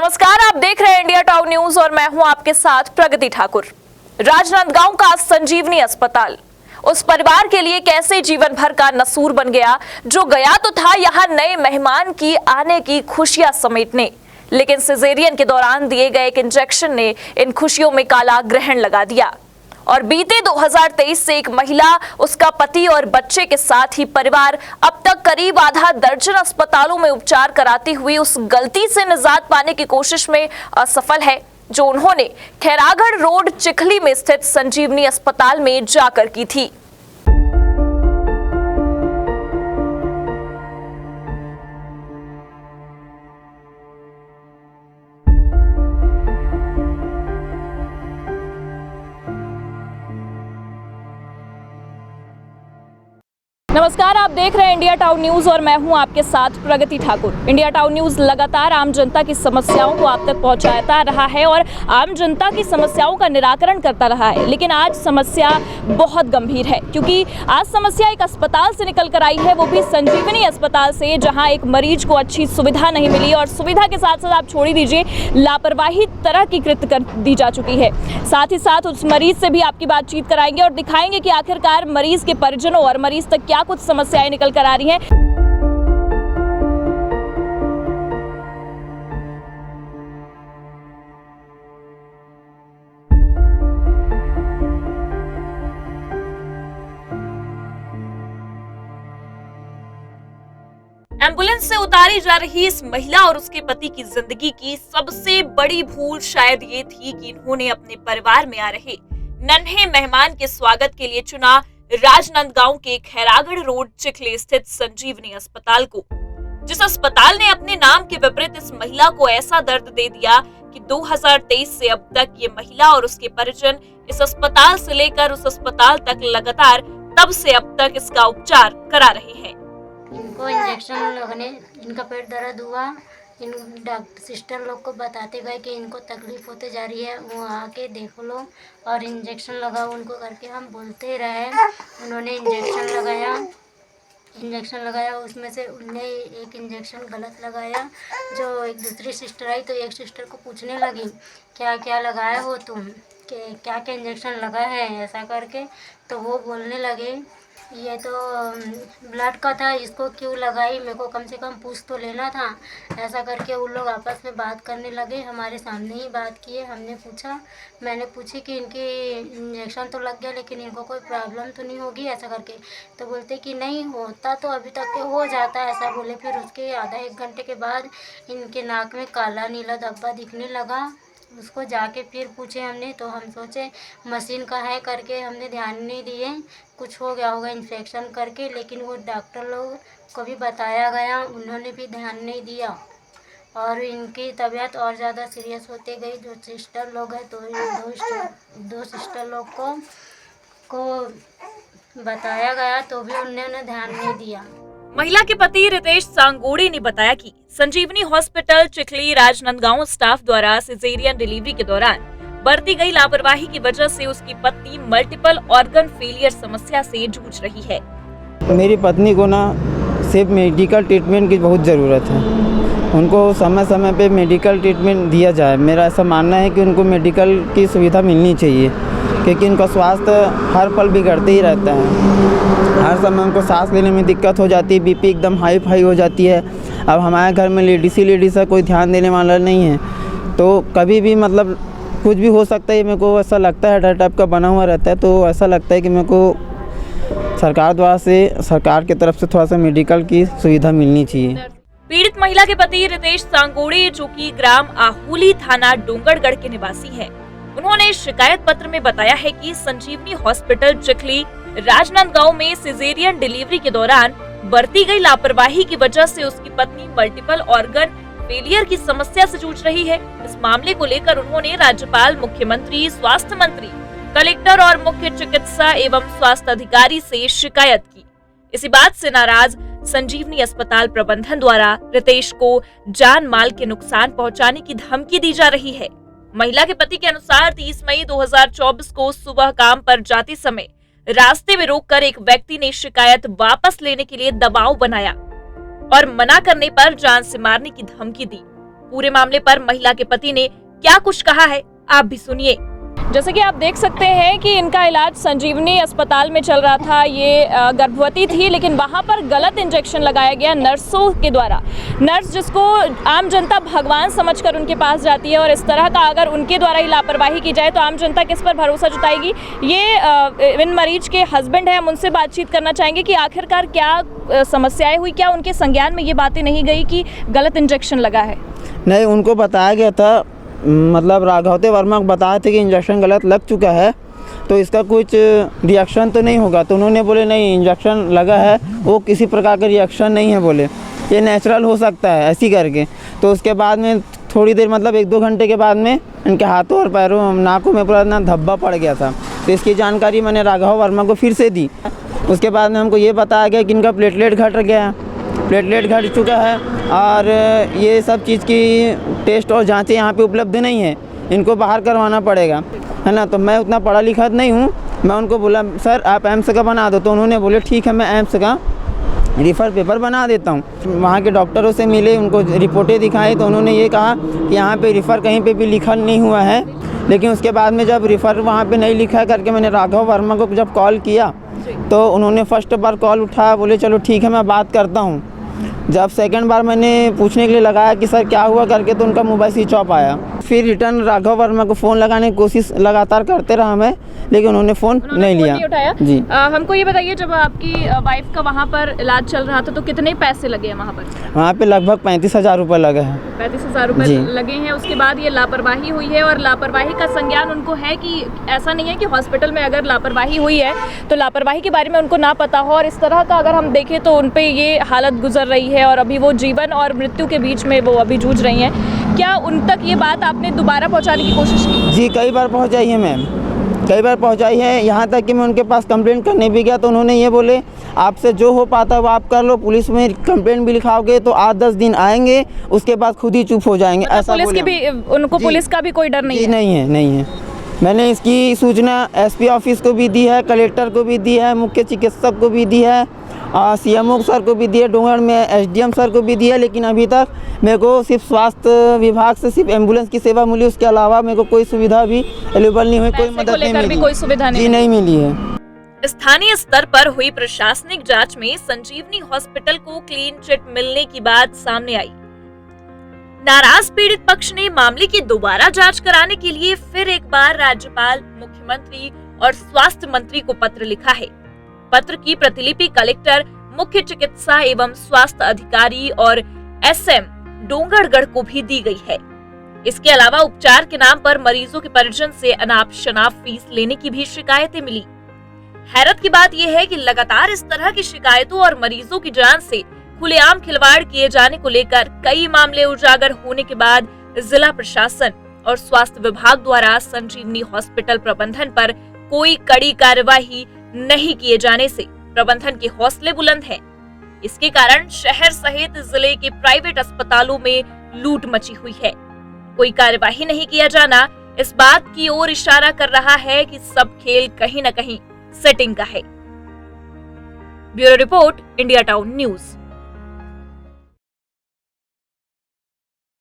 नमस्कार, आप देख रहे हैं इंडिया टाउन न्यूज और मैं हूं आपके साथ प्रगति ठाकुर। राजनांदगांव का संजीवनी अस्पताल उस परिवार के लिए कैसे जीवन भर का नसूर बन गया, जो गया तो था यहां नए मेहमान की आने की खुशियां समेटने, लेकिन सिजेरियन के दौरान दिए गए एक इंजेक्शन ने इन खुशियों में काला ग्रहण लगा दिया। और बीते 2023 से एक महिला, उसका पति और बच्चे के साथ ही परिवार अब तक करीब आधा दर्जन अस्पतालों में उपचार कराती हुई उस गलती से निजात पाने की कोशिश में असफल है जो उन्होंने खैरागढ़ रोड चिखली में स्थित संजीवनी अस्पताल में जाकर की थी। नमस्कार, आप देख रहे हैं इंडिया टाउन न्यूज और मैं हूं आपके साथ प्रगति ठाकुर। इंडिया टाउन न्यूज लगातार आम जनता की समस्याओं को आप तक पहुंचाता रहा है और आम जनता की समस्याओं का निराकरण करता रहा है, लेकिन आज समस्या बहुत गंभीर है, क्योंकि आज समस्या एक अस्पताल से निकल कर आई है, वो भी संजीवनी अस्पताल से, जहां एक मरीज को अच्छी सुविधा नहीं मिली और सुविधा के साथ साथ आप छोड़ ही दीजिए, लापरवाही तरह की कृत कर दी जा चुकी है। साथ ही साथ उस मरीज से भी आपकी बातचीत कराएंगे और दिखाएंगे कि आखिरकार मरीज के परिजनों और मरीज तक क्या कुछ समस्याएं निकल कर आ रही हैं। एम्बुलेंस से उतारी जा रही इस महिला और उसके पति की जिंदगी की सबसे बड़ी भूल शायद ये थी कि इन्होंने अपने परिवार में आ रहे नन्हे मेहमान के स्वागत के लिए चुना राजनांदगांव के खैरागढ़ रोड चिखली स्थित संजीवनी अस्पताल को, जिस अस्पताल ने अपने नाम के विपरीत इस महिला को ऐसा दर्द दे दिया कि 2023 से अब तक ये महिला और उसके परिजन इस अस्पताल से लेकर उस अस्पताल तक लगातार तब से अब तक इसका उपचार करा रहे हैं। इनको इंजेक्शन लगने, इनका पेट दर्द हुआ, इन डॉक्टर सिस्टर लोग को बताते गए कि इनको तकलीफ होते जा रही है, वो आके देखो लो और इंजेक्शन लगाओ उनको करके हम बोलते रहे। उन्होंने इंजेक्शन लगाया, उसमें से उनने एक इंजेक्शन गलत लगाया। जो एक दूसरी सिस्टर आई तो एक सिस्टर को पूछने लगी क्या क्या लगाया हो तुम, क्या क्या इंजेक्शन लगा है ऐसा करके, तो वो बोलने लगे ये तो ब्लड का था, इसको क्यों लगाई, मेरे को कम से कम पूछ तो लेना था। ऐसा करके उन लोग आपस में बात करने लगे, हमारे सामने ही बात किए। मैंने पूछी कि इनकी इंजेक्शन तो लग गया लेकिन इनको कोई प्रॉब्लम तो नहीं होगी ऐसा करके, तो बोलते कि नहीं होता तो अभी तक के हो जाता है ऐसा बोले। फिर उसके आधा एक घंटे के बाद इनके नाक में काला नीला धब्बा दिखने लगा। उसको जाके फिर पूछे हमने, तो हम सोचे मशीन का है करके हमने ध्यान नहीं दिए, कुछ हो गया होगा इन्फेक्शन करके, लेकिन वो डॉक्टर लोग को भी बताया गया, उन्होंने भी ध्यान नहीं दिया और इनकी तबीयत और ज़्यादा सीरियस होते गई। जो सिस्टर लोग हैं तो दो सिस्टर लोग को बताया गया तो भी उन्होंने ध्यान नहीं दिया। महिला के पति रितेश सांगोड़ी ने बताया कि संजीवनी हॉस्पिटल चिखली राजनांदगांव स्टाफ द्वारा सिजेरियन डिलीवरी के दौरान बरती गई लापरवाही की वजह से उसकी पत्नी मल्टीपल ऑर्गन फेलियर समस्या से जूझ रही है। मेरी पत्नी को ना सिर्फ मेडिकल ट्रीटमेंट की बहुत ज़रूरत है, उनको समय समय पे मेडिकल ट्रीटमेंट दिया जाए। मेरा ऐसा मानना है कि उनको मेडिकल की सुविधा मिलनी चाहिए, क्योंकि उनका स्वास्थ्य हर पल बिगड़ते ही रहता है। हर समय उनको सांस लेने में दिक्कत हो जाती है, बीपी एकदम हाई फाई हो जाती है। अब हमारे घर में लेडीज़ है, कोई ध्यान देने वाला नहीं है, तो कभी भी मतलब कुछ भी हो सकता है। मेरे को ऐसा लगता है डर टाइप का बना हुआ रहता है, तो ऐसा लगता है कि मेरे को सरकार की तरफ से थोड़ा सा मेडिकल की सुविधा मिलनी चाहिए। पीड़ित महिला के पति रितेश सांगोड़ी, जो कि ग्राम आहूली, थाना डोंगरगढ़ के निवासी हैं, उन्होंने शिकायत पत्र में बताया है कि संजीवनी हॉस्पिटल चिखली राजनांदगांव में सिजेरियन डिलीवरी के दौरान बरती गई लापरवाही की वजह से उसकी पत्नी मल्टीपल ऑर्गन फेलियर की समस्या से जूझ रही है। इस मामले को लेकर उन्होंने राज्यपाल, मुख्यमंत्री, स्वास्थ्य मंत्री, कलेक्टर और मुख्य चिकित्सा एवं स्वास्थ्य अधिकारी से शिकायत की। इसी बात से नाराज संजीवनी अस्पताल प्रबंधन द्वारा रितेश को जान माल के नुकसान पहुंचाने की धमकी दी जा रही है। महिला के पति के अनुसार 30 मई 2024 को सुबह काम पर जाते समय रास्ते में रोककर एक व्यक्ति ने शिकायत वापस लेने के लिए दबाव बनाया और मना करने पर जान से मारने की धमकी दी। पूरे मामले पर महिला के पति ने क्या कुछ कहा है, आप भी सुनिए। जैसे कि आप देख सकते हैं कि इनका इलाज संजीवनी अस्पताल में चल रहा था। ये गर्भवती थी, लेकिन वहां पर गलत इंजेक्शन लगाया गया नर्सों के द्वारा। नर्स जिसको आम जनता भगवान समझकर उनके पास जाती है, और इस तरह का अगर उनके द्वारा ही लापरवाही की जाए तो आम जनता किस पर भरोसा जताएगी। ये इन मरीज के हस्बैंड हैं, हम उनसे बातचीत करना चाहेंगे कि आखिरकार क्या समस्याएं हुई, क्या उनके संज्ञान में ये बातें नहीं गई कि गलत इंजेक्शन लगा है। नहीं, उनको बताया गया था, मतलब राघवते वर्मा को बताया था कि इंजेक्शन गलत लग चुका है, तो इसका कुछ रिएक्शन तो नहीं होगा। तो उन्होंने बोले नहीं, इंजेक्शन लगा है, वो किसी प्रकार का रिएक्शन नहीं है, बोले ये नेचुरल हो सकता है, ऐसी करके। तो उसके बाद में थोड़ी देर, मतलब 1-2 घंटे के बाद में इनके हाथों और पैरों, नाकों में पूरा ना धब्बा पड़ गया था। तो इसकी जानकारी मैंने राघव वर्मा को फिर से दी। उसके बाद में हमको ये बताया गया कि इनका प्लेटलेट घट गया, प्लेटलेट घट चुका है, और ये सब चीज़ की टेस्ट और जांचें यहाँ पे उपलब्ध नहीं है, इनको बाहर करवाना पड़ेगा, है ना। तो मैं उतना पढ़ा लिखा नहीं हूँ। मैं उनको बोला सर आप एम्स का बना दो, तो उन्होंने बोले ठीक है, मैं एम्स का रिफ़र पेपर बना देता हूँ। वहाँ के डॉक्टरों से मिले, उनको रिपोर्टें दिखाई, तो उन्होंने ये कहा कि यहाँ पे रिफ़र कहीं पे भी लिखा नहीं हुआ है। लेकिन उसके बाद में जब रिफ़र वहाँ पे नहीं लिखा करके मैंने राघव वर्मा को जब कॉल किया, तो उन्होंने फर्स्ट बार कॉल उठाया, बोले चलो ठीक है मैं बात करता हूँ। जब सेकंड बार मैंने पूछने के लिए लगाया कि सर क्या हुआ करके, तो उनका मोबाइल स्विच ऑफ आया। फिर रिटर्न राघव वर्मा को फ़ोन लगाने की कोशिश लगातार करते रहा मैं, लेकिन उन्होंने फ़ोन नहीं लिया। उठाया। जी हमको ये बताइए, जब आपकी वाइफ का वहाँ पर इलाज चल रहा था तो कितने पैसे लगे हैं वहाँ पर? वहाँ पे लगभग 35,000 रुपये लगे हैं। 35,000 रुपये लगे हैं। उसके बाद ये लापरवाही हुई है, और लापरवाही का संज्ञान उनको है कि ऐसा नहीं है कि हॉस्पिटल में अगर लापरवाही हुई है तो लापरवाही के बारे में उनको ना पता हो, और इस तरह का अगर हम देखें तो उन पे ये हालत गुजर रही है, और अभी वो जीवन और मृत्यु के बीच में वो अभी जूझ रही हैं। क्या उन तक ये बात आपने दोबारा पहुँचाने की कोशिश की? जी कई बार पहुँचाई है मैम, कई बार पहुंचाई है। यहाँ तक कि मैं उनके पास कंप्लेंट करने भी गया, तो उन्होंने ये बोले आपसे जो हो पाता है वो आप कर लो, पुलिस में कंप्लेंट भी लिखाओगे तो 8-10 दिन आएंगे, उसके बाद खुद ही चुप हो जाएंगे। मतलब ऐसा पुलिस की भी, उनको पुलिस का भी कोई डर नहीं है? नहीं है, नहीं है। मैंने इसकी सूचना एसपी ऑफिस को भी दी है, कलेक्टर को भी दी है, मुख्य चिकित्सक को भी दी है, सीएमओ सर को भी दी है, डोंगड़ में एसडीएम सर को भी दी है। लेकिन अभी तक मेरे को सिर्फ स्वास्थ्य विभाग से सिर्फ एम्बुलेंस की सेवा मिली, उसके अलावा मेरे को कोई सुविधा भी अवेलेबल नहीं हुई, कोई मदद नहीं मिली, कोई सुविधा जी नहीं मिली है। स्थानीय स्तर पर हुई प्रशासनिक जांच में संजीवनी हॉस्पिटल को क्लीन चिट मिलने की बात सामने आई। नाराज पीड़ित पक्ष ने मामले की दोबारा जांच कराने के लिए फिर एक बार राज्यपाल, मुख्यमंत्री और स्वास्थ्य मंत्री को पत्र लिखा है। पत्र की प्रतिलिपि कलेक्टर, मुख्य चिकित्सा एवं स्वास्थ्य अधिकारी और एसएम डोंगरगढ़ को भी दी गई है। इसके अलावा उपचार के नाम पर मरीजों के परिजन से अनाप शनाप फीस लेने की भी शिकायतें मिली। हैरत की बात यह है कि लगातार इस तरह की शिकायतों और मरीजों की जान से खुलेआम खिलवाड़ किए जाने को लेकर कई मामले उजागर होने के बाद जिला प्रशासन और स्वास्थ्य विभाग द्वारा संजीवनी हॉस्पिटल प्रबंधन पर कोई कड़ी कार्यवाही नहीं किए जाने से प्रबंधन के हौसले बुलंद हैं। इसके कारण शहर सहित जिले के प्राइवेट अस्पतालों में लूट मची हुई है। कोई कार्यवाही नहीं किया जाना इस बात की ओर इशारा कर रहा है कि सब खेल कहीं न कहीं सेटिंग का है। Bureau report, India town news.